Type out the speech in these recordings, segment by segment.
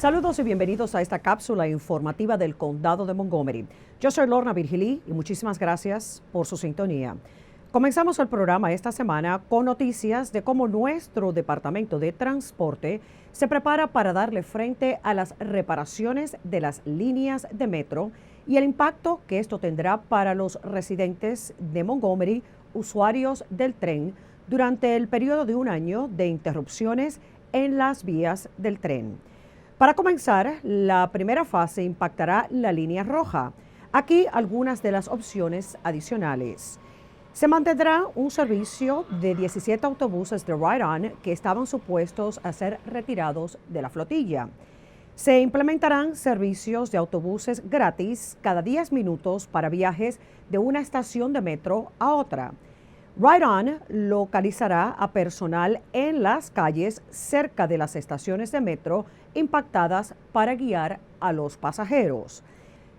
Saludos y bienvenidos a esta cápsula informativa del Condado de Montgomery. Yo soy Lorna Virgilí y muchísimas gracias por su sintonía. Comenzamos el programa esta semana con noticias de cómo nuestro Departamento de Transporte se prepara para darle frente a las reparaciones de las líneas de metro y el impacto que esto tendrá para los residentes de Montgomery, usuarios del tren, durante el periodo de un año de interrupciones en las vías del tren. Para comenzar, la primera fase impactará la línea roja. Aquí algunas de las opciones adicionales. Se mantendrá un servicio de 17 autobuses de Ride On que estaban supuestos a ser retirados de la flotilla. Se implementarán servicios de autobuses gratis cada 10 minutos para viajes de una estación de metro a otra. Ride On localizará a personal en las calles cerca de las estaciones de metro impactadas para guiar a los pasajeros.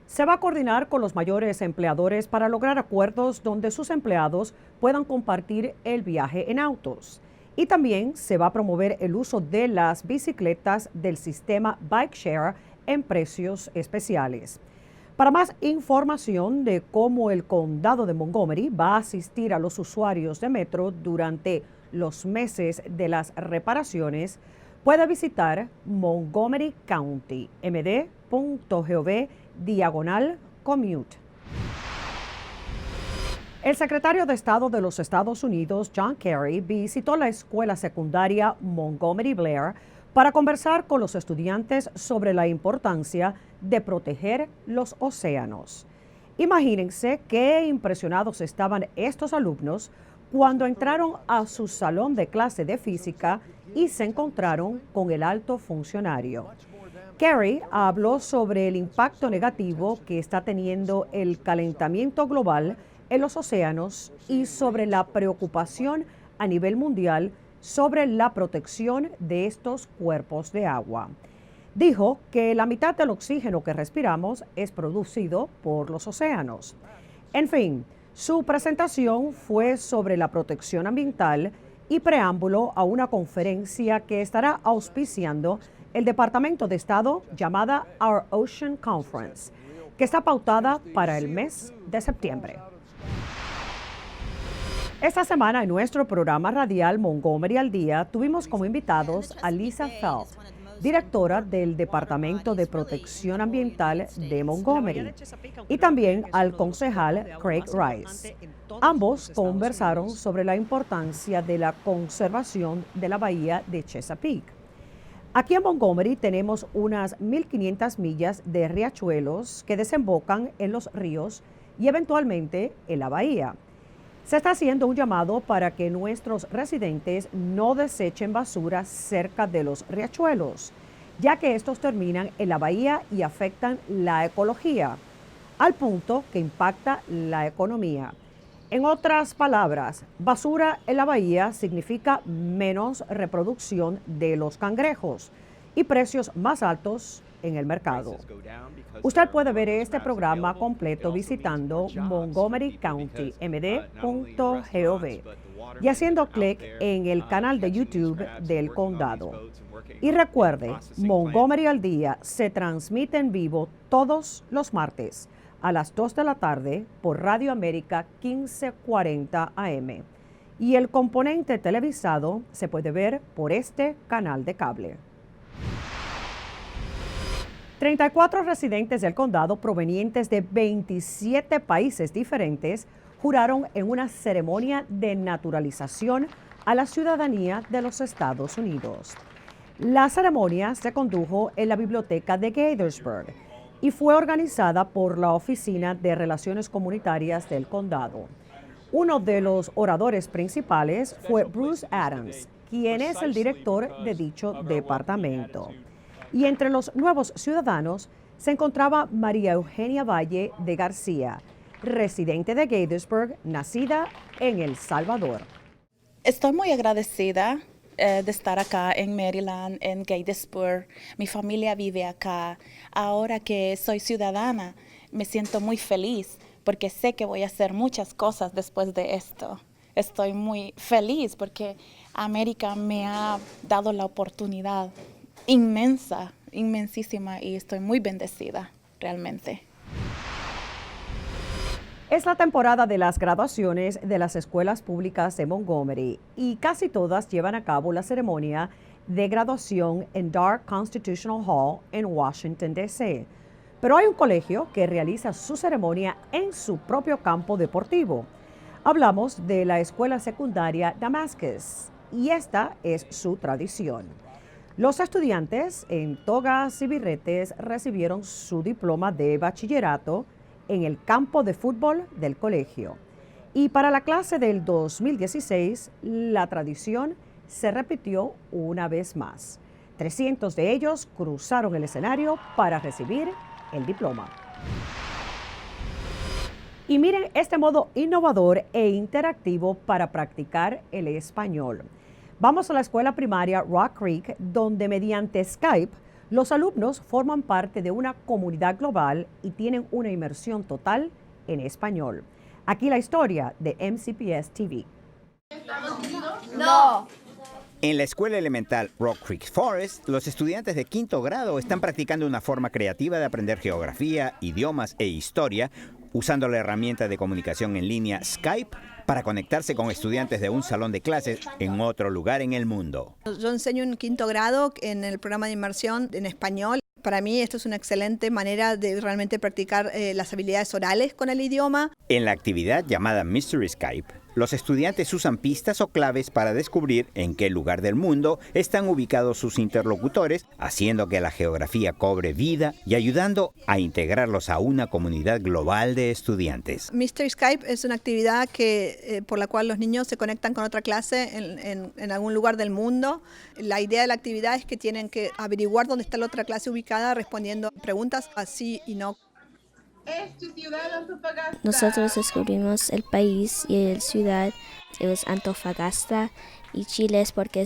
Se va a coordinar con los mayores empleadores para lograr acuerdos donde sus empleados puedan compartir el viaje en autos. Y también se va a promover el uso de las bicicletas del sistema Bike Share en precios especiales. Para más información de cómo el Condado de Montgomery va a asistir a los usuarios de metro durante los meses de las reparaciones, puede visitar montgomerycountymd.gov/commute. El secretario de Estado de los Estados Unidos, John Kerry, visitó la escuela secundaria Montgomery Blair para conversar con los estudiantes sobre la importancia de proteger los océanos. Imagínense qué impresionados estaban estos alumnos cuando entraron a su salón de clase de física y se encontraron con el alto funcionario. Kerry habló sobre el impacto negativo que está teniendo el calentamiento global en los océanos y sobre la preocupación a nivel mundial sobre la protección de estos cuerpos de agua. Dijo que la mitad del oxígeno que respiramos es producido por los océanos. En fin, su presentación fue sobre la protección ambiental y preámbulo a una conferencia que estará auspiciando el Departamento de Estado llamada Our Ocean Conference, que está pautada para el mes de septiembre. Esta semana en nuestro programa radial Montgomery al Día tuvimos como invitados a Lisa Felt, directora del Departamento de Protección Ambiental de Montgomery, y también al concejal Craig Rice. Ambos conversaron sobre la importancia de la conservación de la bahía de Chesapeake. Aquí en Montgomery tenemos unas 1.500 millas de riachuelos que desembocan en los ríos y eventualmente en la bahía. Se está haciendo un llamado para que nuestros residentes no desechen basura cerca de los riachuelos, ya que estos terminan en la bahía y afectan la ecología, al punto que impacta la economía. En otras palabras, basura en la bahía significa menos reproducción de los cangrejos y precios más altos en el mercado. Usted puede ver este programa completo visitando montgomerycountymd.gov y haciendo clic en el canal de YouTube del condado. Y recuerde, Montgomery al Día se transmite en vivo todos los martes a las 2 de la tarde por Radio América 1540 AM. Y el componente televisado se puede ver por este canal de cable. 34 residentes del condado provenientes de 27 países diferentes juraron en una ceremonia de naturalización a la ciudadanía de los Estados Unidos. La ceremonia se condujo en la biblioteca de Gaithersburg y fue organizada por la Oficina de Relaciones Comunitarias del condado. Uno de los oradores principales fue Bruce Adams, quien es el director de dicho departamento. Y entre los nuevos ciudadanos se encontraba María Eugenia Valle de García, residente de Gaithersburg, nacida en El Salvador. Estoy muy agradecida de estar acá en Maryland, en Gaithersburg. Mi familia vive acá. Ahora que soy ciudadana, me siento muy feliz porque sé que voy a hacer muchas cosas después de esto. Estoy muy feliz porque América me ha dado la oportunidad inmensa inmensísima y estoy muy bendecida, realmente. Es la temporada de las graduaciones de las escuelas públicas de Montgomery y casi todas llevan a cabo la ceremonia de graduación en Dark Constitutional Hall en Washington, D.C. Pero hay un colegio que realiza su ceremonia en su propio campo deportivo. Hablamos de la escuela secundaria Damascus y esta es su tradición. Los estudiantes en togas y birretes recibieron su diploma de bachillerato en el campo de fútbol del colegio. Y para la clase del 2016, la tradición se repitió una vez más. 300 de ellos cruzaron el escenario para recibir el diploma. Y miren este modo innovador e interactivo para practicar el español. Vamos a la escuela primaria Rock Creek, donde mediante Skype los alumnos forman parte de una comunidad global y tienen una inmersión total en español. Aquí la historia de MCPS TV. No. En la escuela elemental Rock Creek Forest, los estudiantes de quinto grado están practicando una forma creativa de aprender geografía, idiomas e historia usando la herramienta de comunicación en línea Skype para conectarse con estudiantes de un salón de clases en otro lugar en el mundo. Yo enseño en quinto grado en el programa de inmersión en español. Para mí esto es una excelente manera de realmente practicar las habilidades orales con el idioma. En la actividad llamada Mystery Skype, los estudiantes usan pistas o claves para descubrir en qué lugar del mundo están ubicados sus interlocutores, haciendo que la geografía cobre vida y ayudando a integrarlos a una comunidad global de estudiantes. Mystery Skype es una actividad por la cual los niños se conectan con otra clase en algún lugar del mundo. La idea de la actividad es que tienen que averiguar dónde está la otra clase ubicada respondiendo preguntas así y no. Es tu ciudad Antofagasta. Nosotros descubrimos el país y la ciudad, es Antofagasta, y Chile es porque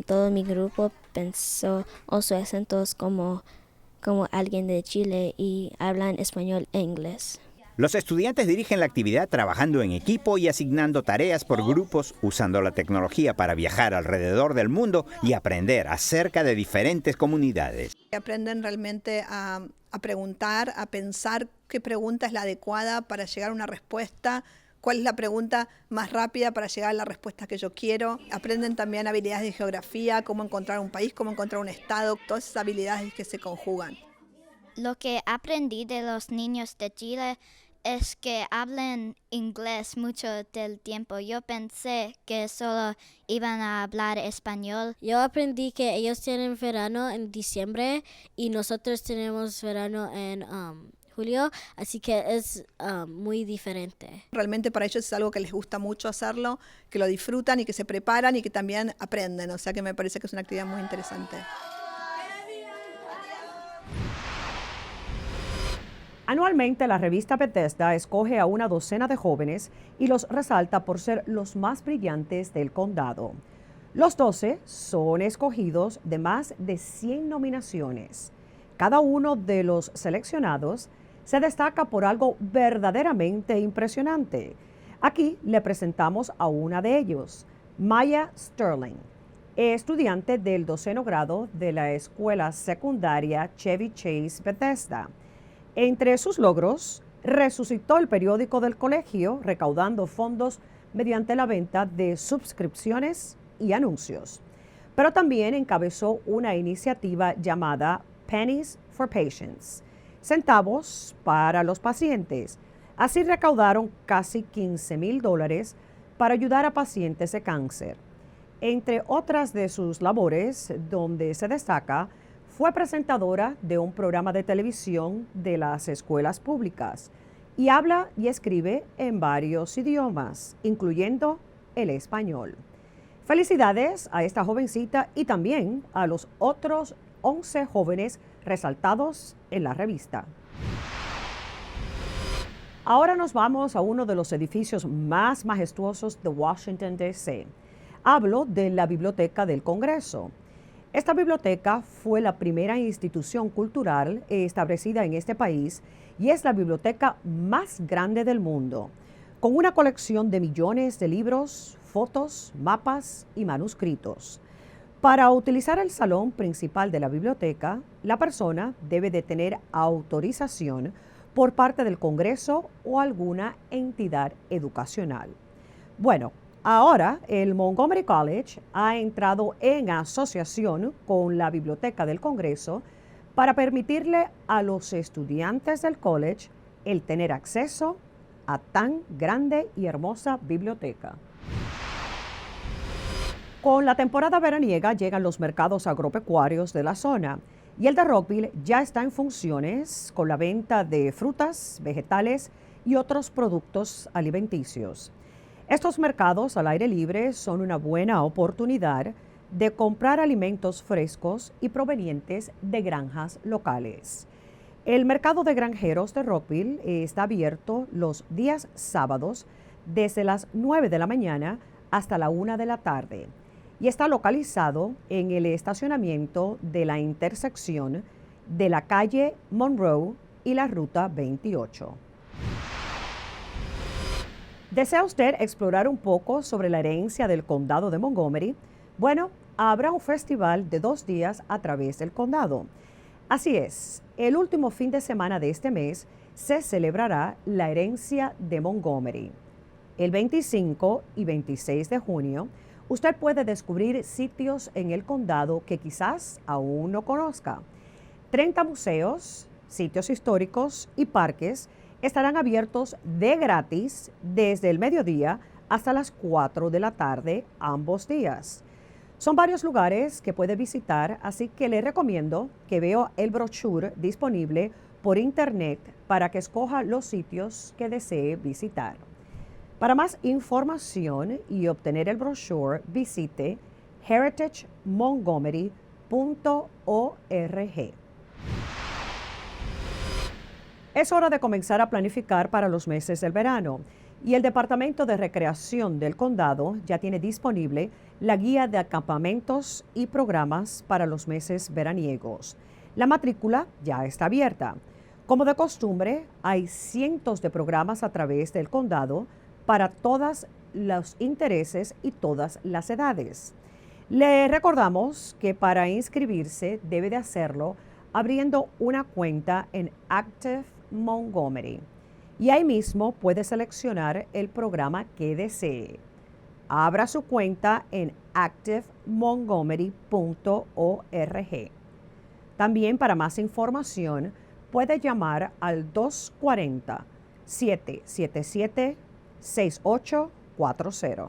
todo mi grupo pensó o su acentos como alguien de Chile y hablan español e inglés. Los estudiantes dirigen la actividad trabajando en equipo y asignando tareas por grupos, usando la tecnología para viajar alrededor del mundo y aprender acerca de diferentes comunidades. Aprenden realmente a preguntar, a pensar qué pregunta es la adecuada para llegar a una respuesta, cuál es la pregunta más rápida para llegar a la respuesta que yo quiero. Aprenden también habilidades de geografía, cómo encontrar un país, cómo encontrar un estado, todas esas habilidades que se conjugan. Lo que aprendí de los niños de Chile es que hablan inglés mucho del tiempo. Yo pensé que solo iban a hablar español. Yo aprendí que ellos tienen verano en diciembre y nosotros tenemos verano en julio, así que es muy diferente. Realmente para ellos es algo que les gusta mucho hacerlo, que lo disfrutan y que se preparan y que también aprenden. O sea que me parece que es una actividad muy interesante. Anualmente, la revista Bethesda escoge a una docena de jóvenes y los resalta por ser los más brillantes del condado. Los 12 son escogidos de más de 100 nominaciones. Cada uno de los seleccionados se destaca por algo verdaderamente impresionante. Aquí le presentamos a una de ellos, Maya Sterling, estudiante del 12º grado de la escuela secundaria Chevy Chase Bethesda. Entre sus logros, resucitó el periódico del colegio, recaudando fondos mediante la venta de suscripciones y anuncios. Pero también encabezó una iniciativa llamada Pennies for Patients, centavos para los pacientes. Así recaudaron casi $15,000 para ayudar a pacientes de cáncer. Entre otras de sus labores, donde se destaca, fue presentadora de un programa de televisión de las escuelas públicas y habla y escribe en varios idiomas, incluyendo el español. Felicidades a esta jovencita y también a los otros 11 jóvenes resaltados en la revista. Ahora nos vamos a uno de los edificios más majestuosos de Washington, D.C. Hablo de la Biblioteca del Congreso. Esta biblioteca fue la primera institución cultural establecida en este país y es la biblioteca más grande del mundo, con una colección de millones de libros, fotos, mapas y manuscritos. Para utilizar el salón principal de la biblioteca, la persona debe de tener autorización por parte del Congreso o alguna entidad educacional. Bueno, ahora el Montgomery College ha entrado en asociación con la Biblioteca del Congreso para permitirle a los estudiantes del college el tener acceso a tan grande y hermosa biblioteca. Con la temporada veraniega llegan los mercados agropecuarios de la zona y el de Rockville ya está en funciones con la venta de frutas, vegetales y otros productos alimenticios. Estos mercados al aire libre son una buena oportunidad de comprar alimentos frescos y provenientes de granjas locales. El mercado de granjeros de Rockville está abierto los días sábados desde las 9 de la mañana hasta la 1 de la tarde y está localizado en el estacionamiento de la intersección de la calle Monroe y la ruta 28. ¿Desea usted explorar un poco sobre la herencia del condado de Montgomery? Bueno, habrá un festival de 2 días a través del condado. Así es, el último fin de semana de este mes se celebrará la herencia de Montgomery. El 25 y 26 de junio, usted puede descubrir sitios en el condado que quizás aún no conozca. 30 museos, sitios históricos y parques estarán abiertos de gratis desde el mediodía hasta las 4 de la tarde ambos días. Son varios lugares que puede visitar, así que le recomiendo que vea el brochure disponible por internet para que escoja los sitios que desee visitar. Para más información y obtener el brochure, visite heritagemontgomery.org. Es hora de comenzar a planificar para los meses del verano y el Departamento de Recreación del Condado ya tiene disponible la guía de acampamentos y programas para los meses veraniegos. La matrícula ya está abierta. Como de costumbre, hay cientos de programas a través del condado para todos los intereses y todas las edades. Le recordamos que para inscribirse debe de hacerlo abriendo una cuenta en Active Montgomery y ahí mismo puede seleccionar el programa que desee. Abra su cuenta en activemontgomery.org. También para más información puede llamar al 240-777-6840.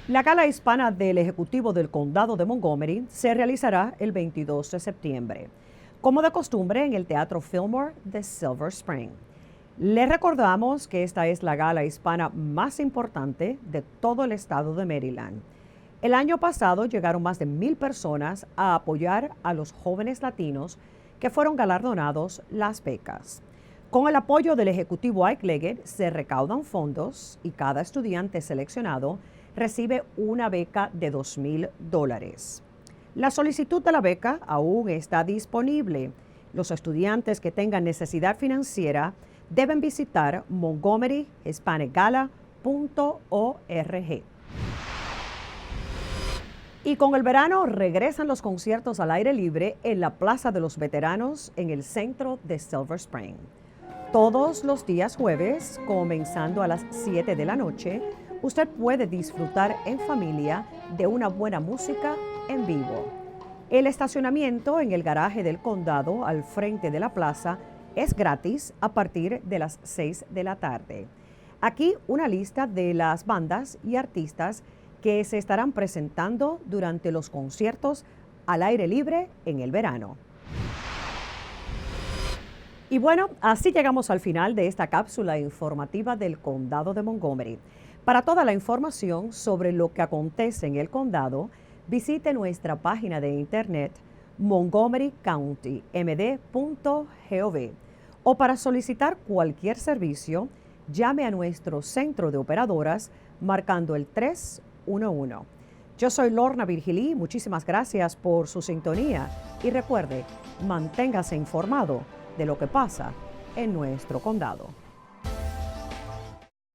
La gala hispana del Ejecutivo del Condado de Montgomery se realizará el 22 de septiembre, como de costumbre en el Teatro Fillmore de Silver Spring. Le recordamos que esta es la gala hispana más importante de todo el estado de Maryland. El año pasado llegaron más de 1,000 personas a apoyar a los jóvenes latinos que fueron galardonados las becas. Con el apoyo del Ejecutivo Ike Leggett se recaudan fondos y cada estudiante seleccionado recibe una beca de $2,000. La solicitud de la beca aún está disponible. Los estudiantes que tengan necesidad financiera deben visitar montgomeryhispanicgala.org. Y con el verano regresan los conciertos al aire libre en la Plaza de los Veteranos en el centro de Silver Spring. Todos los días jueves, comenzando a las 7 de la noche, usted puede disfrutar en familia de una buena música en vivo. El estacionamiento en el garaje del condado al frente de la plaza es gratis a partir de las 6 de la tarde. Aquí una lista de las bandas y artistas que se estarán presentando durante los conciertos al aire libre en el verano. Y bueno, así llegamos al final de esta cápsula informativa del Condado de Montgomery. Para toda la información sobre lo que acontece en el condado, visite nuestra página de internet montgomerycountymd.gov o para solicitar cualquier servicio, llame a nuestro centro de operadoras marcando el 311. Yo soy Lorna Virgilí, muchísimas gracias por su sintonía y recuerde, manténgase informado de lo que pasa en nuestro condado.